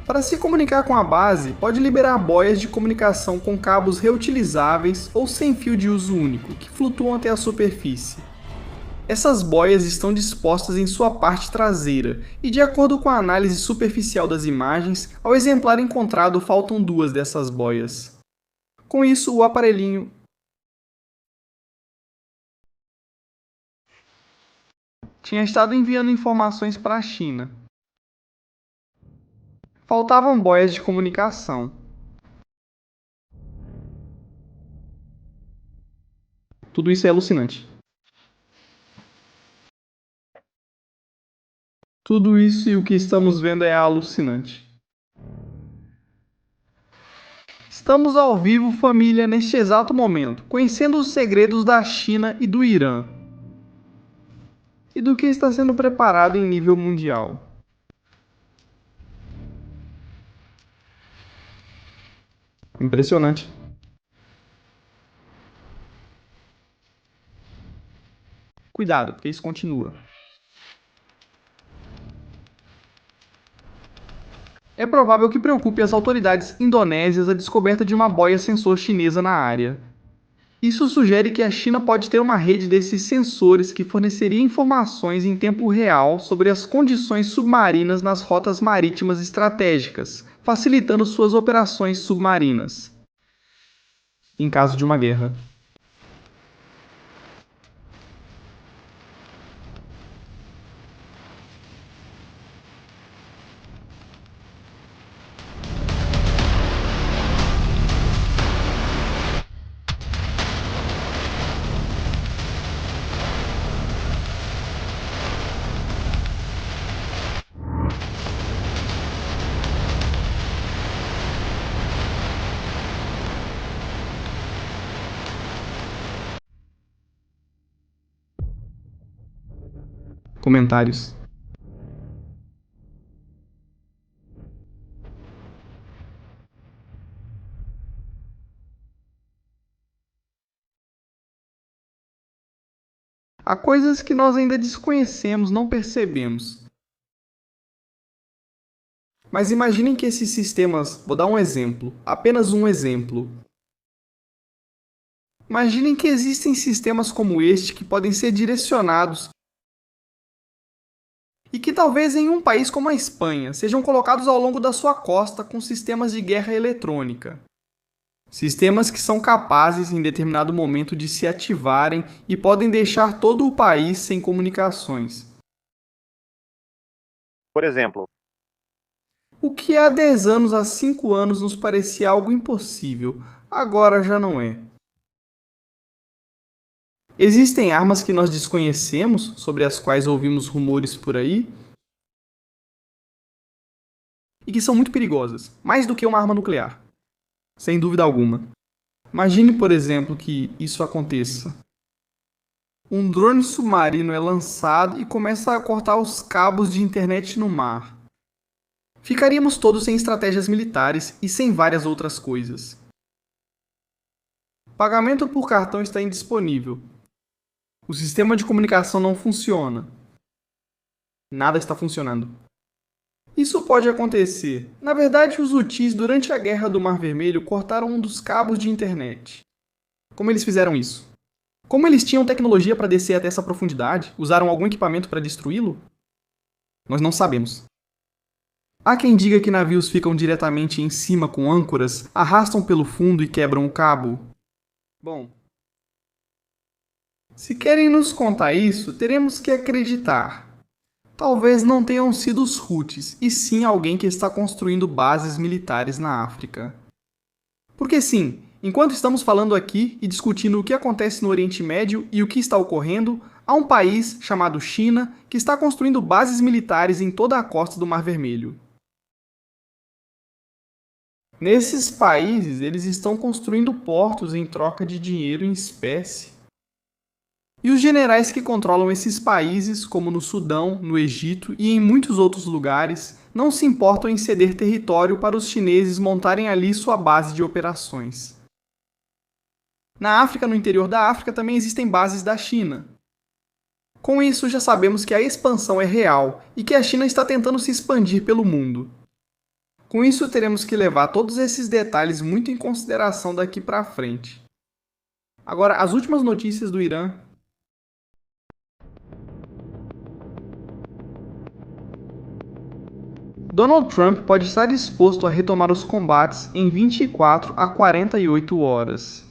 Para se comunicar com a base, pode liberar boias de comunicação com cabos reutilizáveis ou sem fio de uso único, que flutuam até a superfície. Essas boias estão dispostas em sua parte traseira, e de acordo com a análise superficial das imagens, ao exemplar encontrado faltam 2 dessas boias. Com isso, o aparelhinho tinha estado enviando informações para a China. Faltavam boias de comunicação. Tudo isso é alucinante. Tudo isso e o que estamos vendo é alucinante. Estamos ao vivo, família, neste exato momento, conhecendo os segredos da China e do Irã. E do que está sendo preparado em nível mundial. Impressionante. Cuidado, porque isso continua. É provável que preocupe as autoridades indonésias a descoberta de uma boia sensor chinesa na área. Isso sugere que a China pode ter uma rede desses sensores que forneceria informações em tempo real sobre as condições submarinas nas rotas marítimas estratégicas, facilitando suas operações submarinas em caso de uma guerra. Comentários. Há coisas que nós ainda desconhecemos, não percebemos. Mas imaginem que esses sistemas... Vou dar um exemplo, apenas um exemplo. Imaginem que existem sistemas como este que podem ser direcionados e que talvez em um país como a Espanha sejam colocados ao longo da sua costa com sistemas de guerra eletrônica. Sistemas que são capazes em determinado momento de se ativarem e podem deixar todo o país sem comunicações. Por exemplo, O que há 10 anos, há 5 anos nos parecia algo impossível, agora já não é. Existem armas que nós desconhecemos, sobre as quais ouvimos rumores por aí, e que são muito perigosas, mais do que uma arma nuclear. Sem dúvida alguma. Imagine, por exemplo, que isso aconteça. Um drone submarino é lançado e começa a cortar os cabos de internet no mar. Ficaríamos todos sem estratégias militares e sem várias outras coisas. Pagamento por cartão está indisponível. O sistema de comunicação não funciona. Nada está funcionando. Isso pode acontecer. Na verdade, os Houthis, durante a Guerra do Mar Vermelho, cortaram um dos cabos de internet. Como eles fizeram isso? Como eles tinham tecnologia para descer até essa profundidade? Usaram algum equipamento para destruí-lo? Nós não sabemos. Há quem diga que navios ficam diretamente em cima com âncoras, arrastam pelo fundo e quebram o cabo. Bom, se querem nos contar isso, teremos que acreditar. Talvez não tenham sido os Houthis, e sim alguém que está construindo bases militares na África. Porque sim, enquanto estamos falando aqui e discutindo o que acontece no Oriente Médio e o que está ocorrendo, há um país chamado China que está construindo bases militares em toda a costa do Mar Vermelho. Nesses países, eles estão construindo portos em troca de dinheiro em espécie. E os generais que controlam esses países, como no Sudão, no Egito e em muitos outros lugares, não se importam em ceder território para os chineses montarem ali sua base de operações. Na África, no interior da África, também existem bases da China. Com isso, já sabemos que a expansão é real e que a China está tentando se expandir pelo mundo. Com isso, teremos que levar todos esses detalhes muito em consideração daqui para frente. Agora, as últimas notícias do Irã. Donald Trump pode estar disposto a retomar os combates em 24 a 48 horas.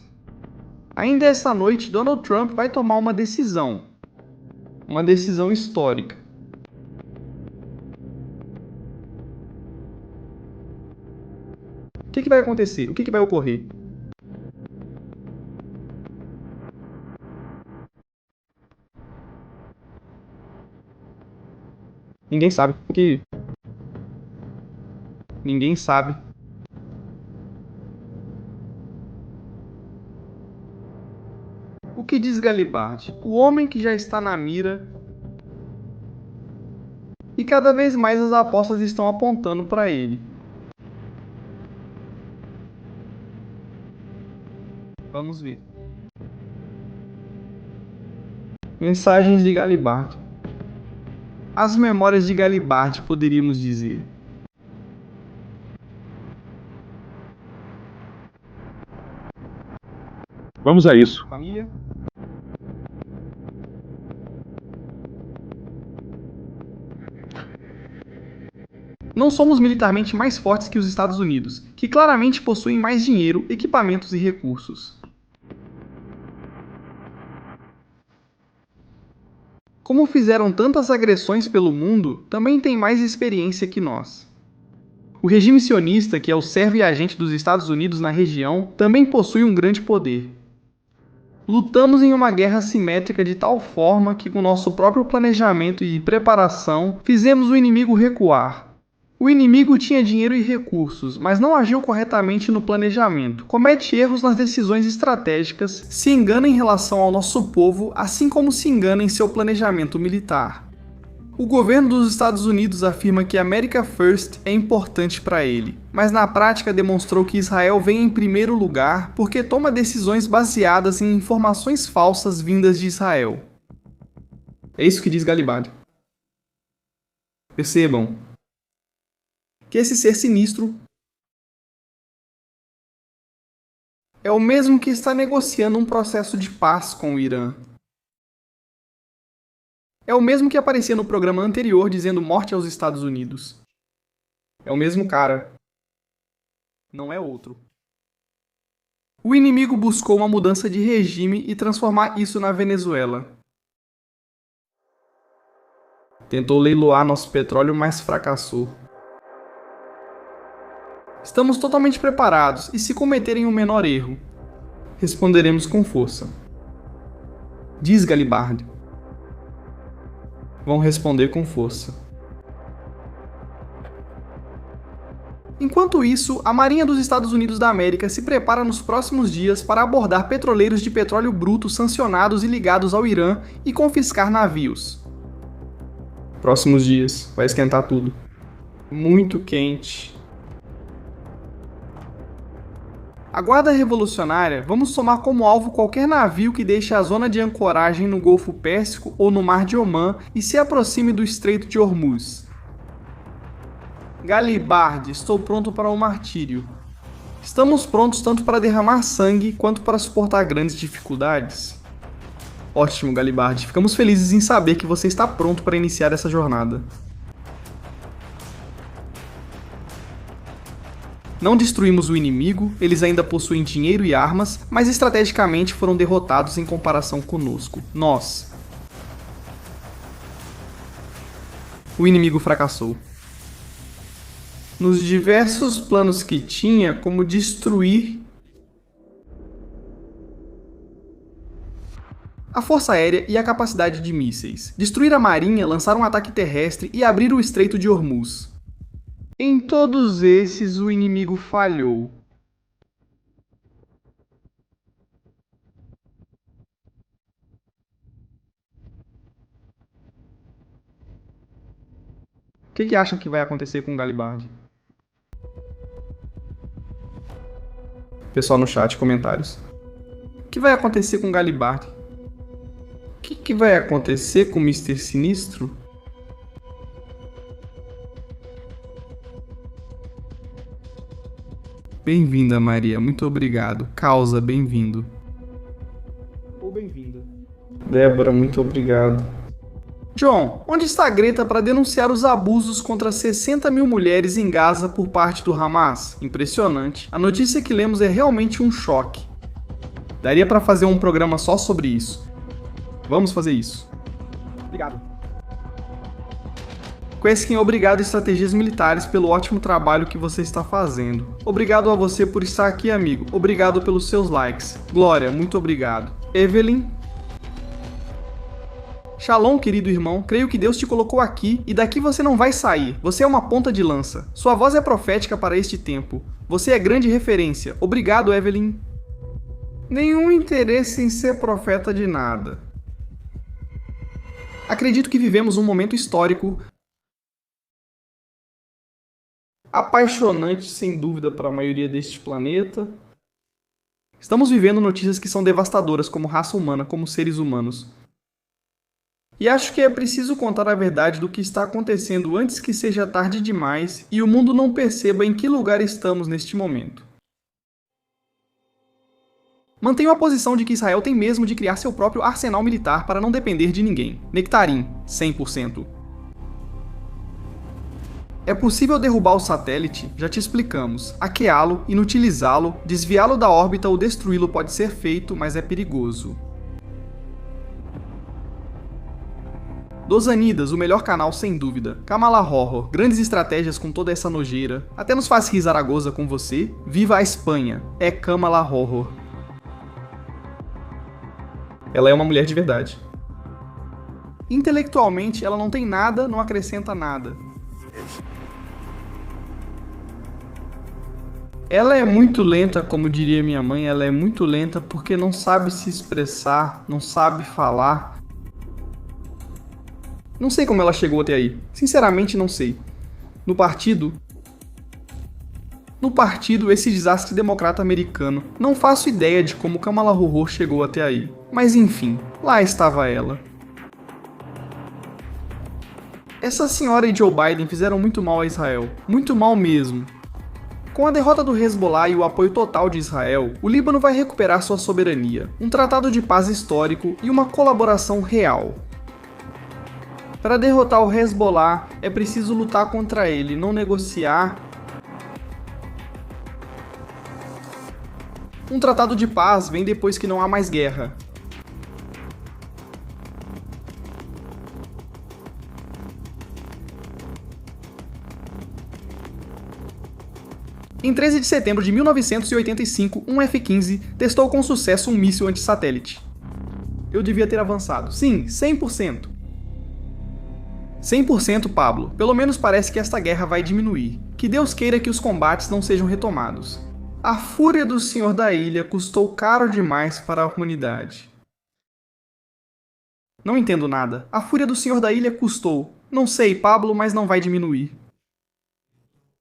Ainda esta noite, Donald Trump vai tomar uma decisão histórica. O que vai acontecer? O que vai ocorrer? Ninguém sabe. Ninguém sabe. O que diz Galibardi? O homem que já está na mira e cada vez mais as apostas estão apontando para ele. Vamos ver. Mensagens de Galibardi. As memórias de Galibardi, poderíamos dizer. vamos a isso. Família. Não somos militarmente mais fortes que os Estados Unidos, que claramente possuem mais dinheiro, equipamentos e recursos. Como fizeram tantas agressões pelo mundo, também têm mais experiência que nós. O regime sionista, que é o servo e agente dos Estados Unidos na região, também possui um grande poder. Lutamos em uma guerra assimétrica de tal forma que, com nosso próprio planejamento e preparação, fizemos o inimigo recuar. O inimigo tinha dinheiro e recursos, mas não agiu corretamente no planejamento. Comete erros nas decisões estratégicas, se engana em relação ao nosso povo, assim como se engana em seu planejamento militar. O governo dos Estados Unidos afirma que America First é importante para ele, mas na prática demonstrou que Israel vem em primeiro lugar porque toma decisões baseadas em informações falsas vindas de Israel. É isso que diz Galibardi. Percebam que esse ser sinistro é o mesmo que está negociando um processo de paz com o Irã. É o mesmo que aparecia no programa anterior dizendo morte aos Estados Unidos. É o mesmo cara. Não é outro. O inimigo buscou uma mudança de regime e transformar isso na Venezuela. Tentou leiloar nosso petróleo, mas fracassou. Estamos totalmente preparados e se cometerem um menor erro, responderemos com força. Diz Galibardi. Vão responder com força. Enquanto isso, a Marinha dos Estados Unidos da América se prepara nos próximos dias para abordar petroleiros de petróleo bruto sancionados e ligados ao Irã e confiscar navios. Próximos dias, vai esquentar tudo. Muito quente. A Guarda Revolucionária, vamos tomar como alvo qualquer navio que deixe a zona de ancoragem no Golfo Pérsico ou no Mar de Omã e se aproxime do Estreito de Hormuz. Galibardi, estou pronto para o martírio. Estamos prontos tanto para derramar sangue quanto para suportar grandes dificuldades. Ótimo, Galibardi. Ficamos felizes em saber que você está pronto para iniciar essa jornada. Não destruímos o inimigo, eles ainda possuem dinheiro e armas, mas estrategicamente foram derrotados em comparação conosco, nós. O inimigo fracassou. Nos diversos planos que tinha, como destruir a força aérea e a capacidade de mísseis, destruir a marinha, lançar um ataque terrestre e abrir o Estreito de Hormuz. Em todos esses, o inimigo falhou. O que acham que vai acontecer com Galibardi? Pessoal no chat, comentários. O que vai acontecer com Galibardi? O que vai acontecer com Mr. Sinistro? Bem-vinda, Maria. Muito obrigado. Causa, bem-vindo. Ou bem-vinda. Débora, muito obrigado. John, onde está Greta para denunciar os abusos contra 60 mil mulheres em Gaza por parte do Hamas? Impressionante. A notícia que lemos é realmente um choque. Daria para fazer um programa só sobre isso. Vamos fazer isso. Obrigado. Queskin, obrigado Estratégias Militares pelo ótimo trabalho que você está fazendo. Obrigado a você por estar aqui, amigo. Obrigado pelos seus likes. Glória, muito obrigado. Evelyn. Shalom, querido irmão. Creio que Deus te colocou aqui e daqui você não vai sair. Você é uma ponta de lança. Sua voz é profética para este tempo. Você é grande referência. Obrigado, Evelyn. Nenhum interesse em ser profeta de nada. Acredito que vivemos um momento histórico apaixonante, sem dúvida, para a maioria deste planeta. Estamos vivendo notícias que são devastadoras como raça humana, como seres humanos. E acho que é preciso contar a verdade do que está acontecendo antes que seja tarde demais e o mundo não perceba em que lugar estamos neste momento. Mantenho a posição de que Israel tem mesmo de criar seu próprio arsenal militar para não depender de ninguém. Nectarim, 100%. É possível derrubar o satélite? Já te explicamos. Hackeá-lo, inutilizá-lo, desviá-lo da órbita ou destruí-lo pode ser feito, mas é perigoso. Dosanidas, o melhor canal sem dúvida. Kamala Horror, grandes estratégias com toda essa nojeira. Até nos faz rir Zaragoza com você. Viva a Espanha. É Kamala Horror. Ela é uma mulher de verdade. Intelectualmente, ela não tem nada, não acrescenta nada. Ela é muito lenta, como diria minha mãe, ela é muito lenta porque não sabe se expressar, não sabe falar. Não sei como ela chegou até aí. Sinceramente, não sei. No partido, esse desastre democrata americano, não faço ideia de como Kamala Harris chegou até aí. Mas enfim, lá estava ela. Essa senhora e Joe Biden fizeram muito mal a Israel. Muito mal mesmo. Com a derrota do Hezbollah e o apoio total de Israel, o Líbano vai recuperar sua soberania, um tratado de paz histórico e uma colaboração real. Para derrotar o Hezbollah, é preciso lutar contra ele, não negociar. Um tratado de paz vem depois que não há mais guerra. Em 13 de setembro de 1985, um F-15 testou com sucesso um míssil antissatélite. Eu devia ter avançado. Sim, 100%. 100%, Pablo. Pelo menos parece que esta guerra vai diminuir. Que Deus queira que os combates não sejam retomados. A fúria do Senhor da Ilha custou caro demais para a humanidade. Não entendo nada. A fúria do Senhor da Ilha custou. Não sei, Pablo, mas não vai diminuir.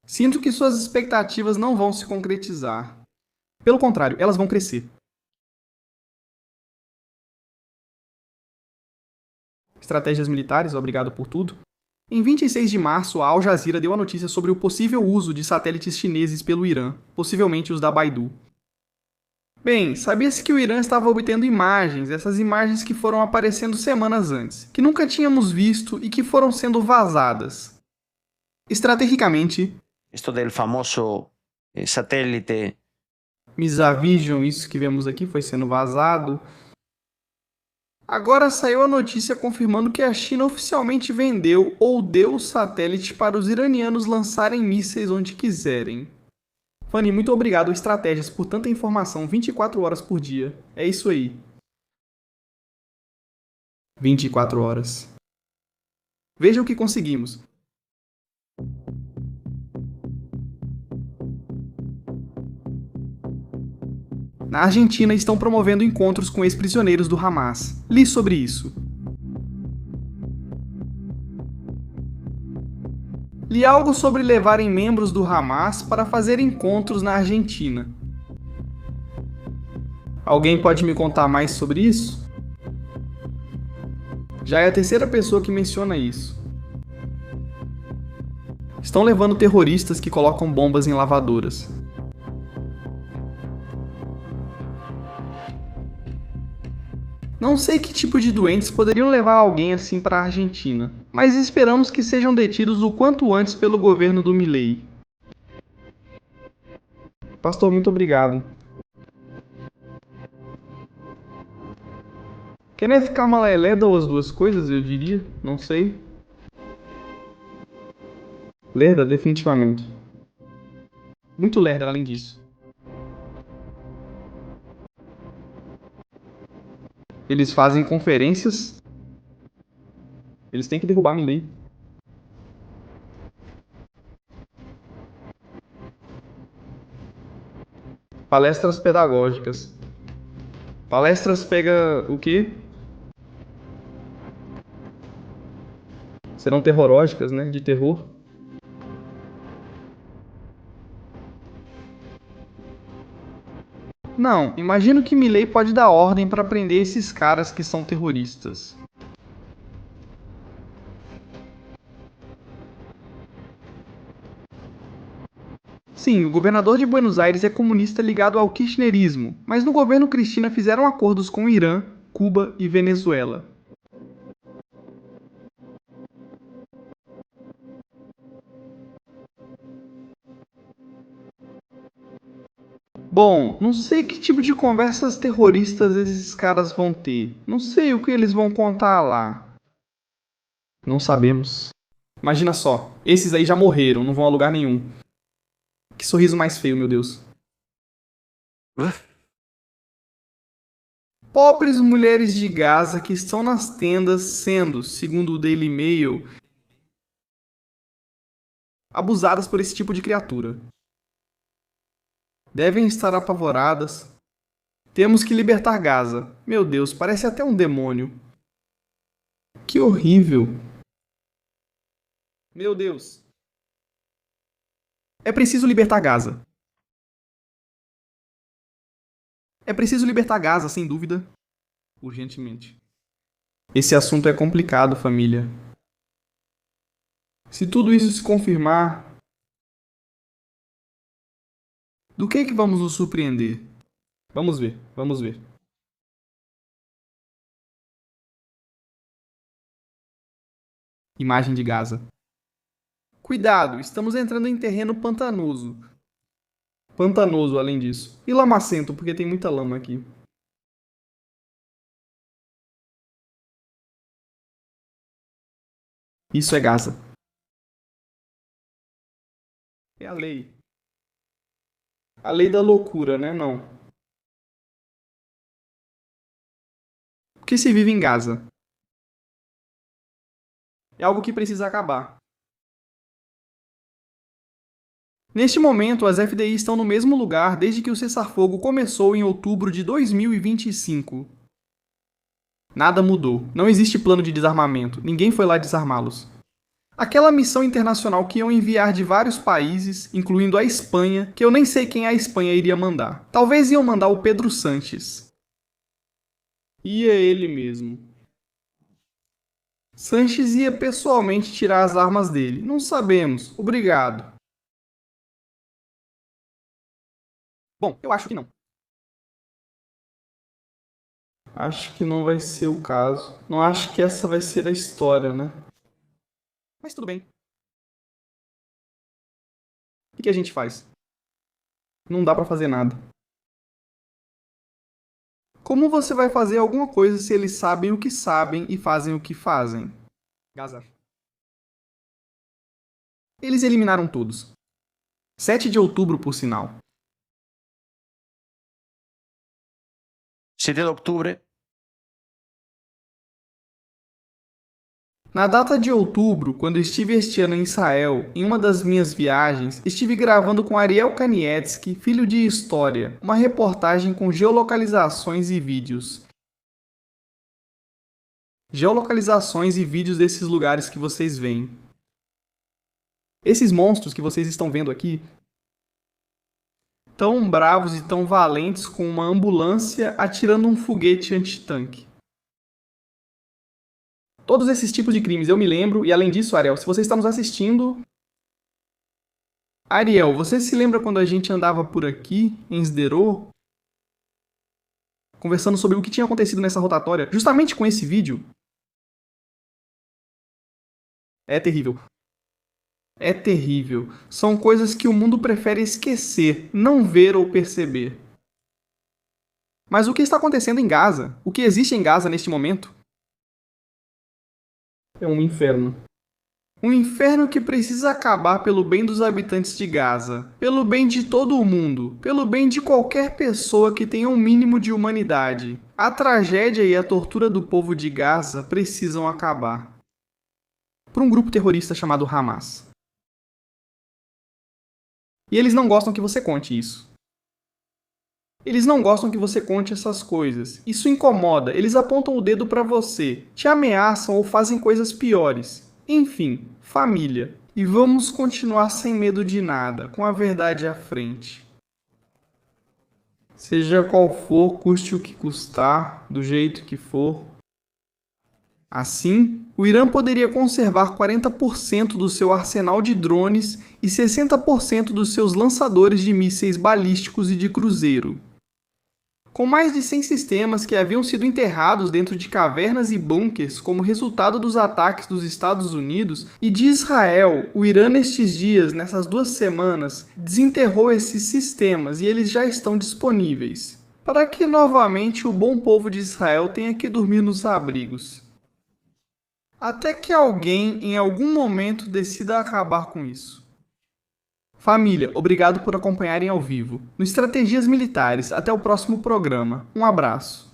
Sinto que suas expectativas não vão se concretizar. Pelo contrário, elas vão crescer. Estratégias militares, obrigado por tudo. Em 26 de março, a Al Jazeera deu a notícia sobre o possível uso de satélites chineses pelo Irã, possivelmente os da Baidu. Bem, sabia-se que o Irã estava obtendo imagens, essas imagens que foram aparecendo semanas antes, que nunca tínhamos visto e que foram sendo vazadas. Estrategicamente, Esto del famoso satélite. Misavision, isso que vemos aqui, foi sendo vazado. Agora saiu a notícia confirmando que a China oficialmente vendeu ou deu o satélite para os iranianos lançarem mísseis onde quiserem. Fanny, muito obrigado, Estratégias, por tanta informação 24 horas por dia. É isso aí. 24 horas. Veja o que conseguimos. Na Argentina estão promovendo encontros com ex-prisioneiros do Hamas. Li sobre isso. Li algo sobre levarem membros do Hamas para fazer encontros na Argentina. Alguém pode me contar mais sobre isso? Já é a terceira pessoa que menciona isso. Estão levando terroristas que colocam bombas em lavadoras. Não sei que tipo de doentes poderiam levar alguém assim para a Argentina, mas esperamos que sejam detidos o quanto antes pelo governo do Milei. Pastor, muito obrigado. Kenneth Kamala lerda ou as duas coisas, eu diria, não sei. Lerda, definitivamente. Muito lerda, além disso. Eles fazem conferências. Eles têm que derrubar Milei. Palestras pedagógicas. Palestras pega o quê? Serão terrorógicas, né? De terror. Não, imagino que Milei pode dar ordem para prender esses caras que são terroristas. Sim, o governador de Buenos Aires é comunista ligado ao kirchnerismo, mas no governo Cristina fizeram acordos com o Irã, Cuba e Venezuela. Bom, não sei que tipo de conversas terroristas esses caras vão ter. Não sei o que eles vão contar lá. Não sabemos. Imagina só, esses aí já morreram, não vão a lugar nenhum. Que sorriso mais feio, meu Deus. Pobres mulheres de Gaza que estão nas tendas sendo, segundo o Daily Mail, abusadas por esse tipo de criatura. Devem estar apavoradas. Temos que libertar Gaza. Meu Deus, parece até um demônio. Que horrível. Meu Deus. É preciso libertar Gaza. É preciso libertar Gaza, sem dúvida. Urgentemente. Esse assunto é complicado, família. Se tudo isso se confirmar, do que vamos nos surpreender? Vamos ver, vamos ver. Imagem de Gaza. Cuidado, estamos entrando em terreno pantanoso. Pantanoso, além disso. E lamacento, porque tem muita lama aqui. Isso é Gaza. É a lei. A lei da loucura, né? Não. O que se vive em Gaza? É algo que precisa acabar. Neste momento, as FDI estão no mesmo lugar desde que o cessar-fogo começou em outubro de 2025. Nada mudou. Não existe plano de desarmamento. Ninguém foi lá desarmá-los. Aquela missão internacional que iam enviar de vários países, incluindo a Espanha, que eu nem sei quem a Espanha iria mandar. Talvez iam mandar o Pedro Sanches. Ia ele mesmo. Sanches ia pessoalmente tirar as armas dele. Não sabemos. Obrigado. Bom, eu acho que não. Acho que não vai ser o caso. Não acho que essa vai ser a história, né? Mas tudo bem. O que a gente faz? Não dá pra fazer nada. Como você vai fazer alguma coisa se eles sabem o que sabem e fazem o que fazem? Gaza. Eles eliminaram todos. 7 de outubro, por sinal. 7 de outubro. Na data de outubro, quando estive este ano em Israel, em uma das minhas viagens, estive gravando com Ariel Kanievski, filho de História, uma reportagem com geolocalizações e vídeos. Geolocalizações e vídeos desses lugares que vocês veem. Esses monstros que vocês estão vendo aqui, tão bravos e tão valentes com uma ambulância atirando um foguete antitanque. Todos esses tipos de crimes eu me lembro, e além disso, Ariel, se você está nos assistindo... Ariel, você se lembra quando a gente andava por aqui, em Sderot, conversando sobre o que tinha acontecido nessa rotatória, justamente com esse vídeo? É terrível. É terrível. São coisas que o mundo prefere esquecer, não ver ou perceber. Mas o que está acontecendo em Gaza? O que existe em Gaza neste momento? É um inferno. Um inferno que precisa acabar pelo bem dos habitantes de Gaza, pelo bem de todo o mundo, pelo bem de qualquer pessoa que tenha um mínimo de humanidade. A tragédia e a tortura do povo de Gaza precisam acabar. Por um grupo terrorista chamado Hamas. E eles não gostam que você conte isso. Eles não gostam que você conte essas coisas. Isso incomoda, eles apontam o dedo pra você, te ameaçam ou fazem coisas piores. Enfim, família. E vamos continuar sem medo de nada, com a verdade à frente. Seja qual for, custe o que custar, do jeito que for. Assim, o Irã poderia conservar 40% do seu arsenal de drones e 60% dos seus lançadores de mísseis balísticos e de cruzeiro. Com mais de 100 sistemas que haviam sido enterrados dentro de cavernas e bunkers como resultado dos ataques dos Estados Unidos e de Israel, o Irã nestes dias, nessas 2 semanas, desenterrou esses sistemas e eles já estão disponíveis, para que novamente o bom povo de Israel tenha que dormir nos abrigos. Até que alguém, em algum momento, decida acabar com isso. Família, obrigado por acompanharem ao vivo. No Estratégias Militares, até o próximo programa. Um abraço.